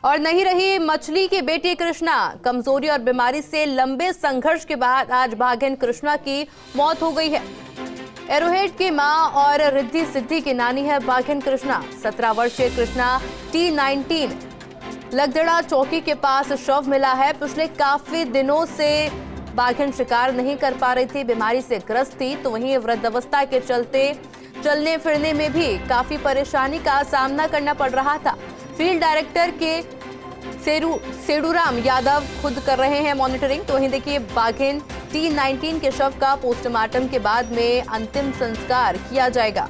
और नहीं रही मछली की बेटी कृष्णा। कमजोरी और बीमारी से लंबे संघर्ष के बाद आज भागिन कृष्णा की मौत हो गई है। एरोहेड की मां और रिद्धि सिद्धि की नानी है भागिन कृष्णा। 17 वर्षीय कृष्णा T19 लगदड़ा चौकी के पास शव मिला है। पिछले काफी दिनों से भागिन शिकार नहीं कर पा रही थी, बीमारी से ग्रस्त थी, तो वहीं वृद्धावस्था के चलते चलने फिरने में भी काफी परेशानी का सामना करना पड़ रहा था। फील्ड डायरेक्टर के सेडूराम यादव खुद कर रहे हैं मॉनिटरिंग। तो वहीं देखिए भागिन T19 के शव का पोस्टमार्टम के बाद में अंतिम संस्कार किया जाएगा।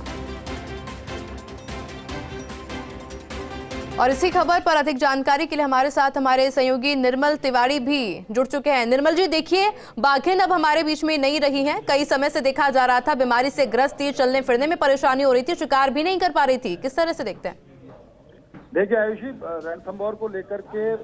और इसी खबर पर अधिक जानकारी के लिए हमारे साथ हमारे सहयोगी निर्मल तिवारी भी जुड़ चुके हैं। निर्मल जी, देखिए भागिन अब हमारे बीच में नहीं रही हैं। कई समय से देखा जा रहा था बीमारी से ग्रस्त थी, चलने फिरने में परेशानी हो रही थी, शिकार भी नहीं कर पा रही थी। किस तरह से देखते हैं? देखिए आयुषी, रणथंभौर को लेकर के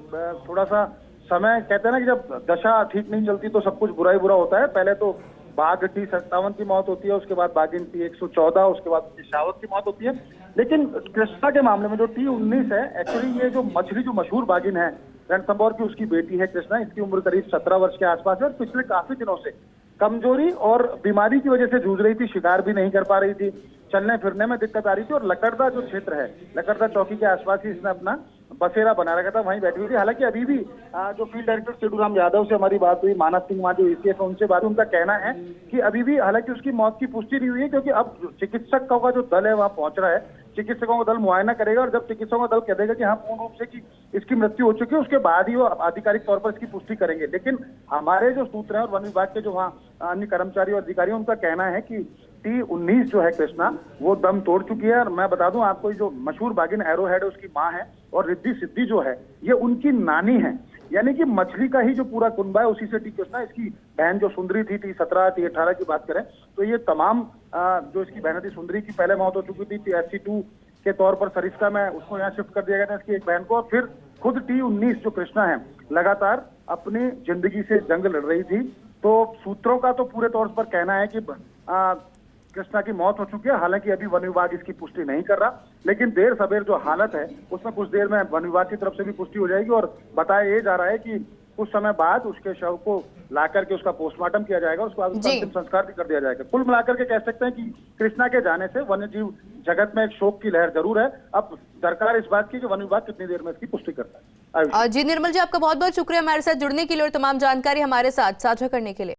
थोड़ा सा समय, कहते हैं ना कि जब दशा ठीक नहीं चलती तो सब कुछ बुरा ही बुरा होता है। पहले तो बाघ T57 की मौत होती है, उसके बाद भागिन T114, उसके बाद शावक की मौत होती है। लेकिन कृष्णा के मामले में जो T19 है, एक्चुअली ये जो मछली जो मशहूर भागिन है रणथंभौर की, उसकी बेटी है कृष्णा। इसकी उम्र करीब 17 वर्ष के आसपास है और पिछले काफी दिनों से कमजोरी और बीमारी की वजह से जूझ रही थी, शिकार भी नहीं कर पा रही थी, चलने फिरने में दिक्कत आ रही थी। और लकड़दा जो क्षेत्र है, लकड़दा चौकी के आसपास ही इसने अपना बसेरा बना रखा था, वहीं बैठी हुई थी। हालांकि अभी भी जो फील्ड डायरेक्टर सेडूराम यादव से हमारी बात हुई, मानस सिंह वहां जो ACF है उनसे बात हुई, उनका कहना है कि अभी भी हालांकि उसकी मौत की पुष्टि नहीं हुई है, क्योंकि अब चिकित्सकों का जो दल है वहां पहुंच रहा है। चिकित्सकों का दल मुआयना करेगा और जब चिकित्सकों का दल कह देगा कि हाँ पूर्ण रूप से कि इसकी मृत्यु हो चुकी है, उसके बाद ही वो आधिकारिक तौर पर इसकी पुष्टि करेंगे। लेकिन हमारे जो सूत्र हैं और वन विभाग के जो वहाँ अन्य कर्मचारी और अधिकारी, उनका कहना है कि T19 जो है कृष्णा, वो दम तोड़ चुकी है। और मैं बता दूं आपको, जो मशहूर भागिन एरोहेड उसकी मां है और रिद्धि सिद्धि जो है ये उनकी नानी है। यानी कि मछली का ही जो पूरा कुनबा है उसी से कृष्णा, इसकी बहन जो सुंदरी थी T17 T18 की बात करें तो ये तमाम जो इसकी बहन थी सुंदरी की पहले मौत हो चुकी थी। SC2 के तौर पर सरिस्का में उसको यहाँ शिफ्ट कर दिया गया था, इसकी एक बहन को। और फिर खुद T19 जो कृष्णा है लगातार अपनी जिंदगी से जंग लड़ रही थी। तो सूत्रों का तो पूरे तौर पर कहना है कि कृष्णा की मौत हो चुकी है। हालांकि अभी वन विभाग इसकी पुष्टि नहीं कर रहा, लेकिन देर सवेर जो हालत है उसमें कुछ देर में वन विभाग की तरफ से भी पुष्टि हो जाएगी। और बताया ये जा रहा है कि कुछ समय बाद उसके शव को लाकर के उसका पोस्टमार्टम किया जाएगा, उसके बाद उसका अंतिम संस्कार भी कर दिया जाएगा। कुल मिलाकर के कह सकते हैं कि कृष्णा के जाने से वन्य जीव जगत में एक शोक की लहर जरूर है। अब दरकार इस बात की कि वन विभाग कितनी देर में इसकी पुष्टि करता है। जी निर्मल जी, आपका बहुत बहुत शुक्रिया हमारे साथ जुड़ने के लिए और तमाम जानकारी हमारे साथ साझा करने के लिए।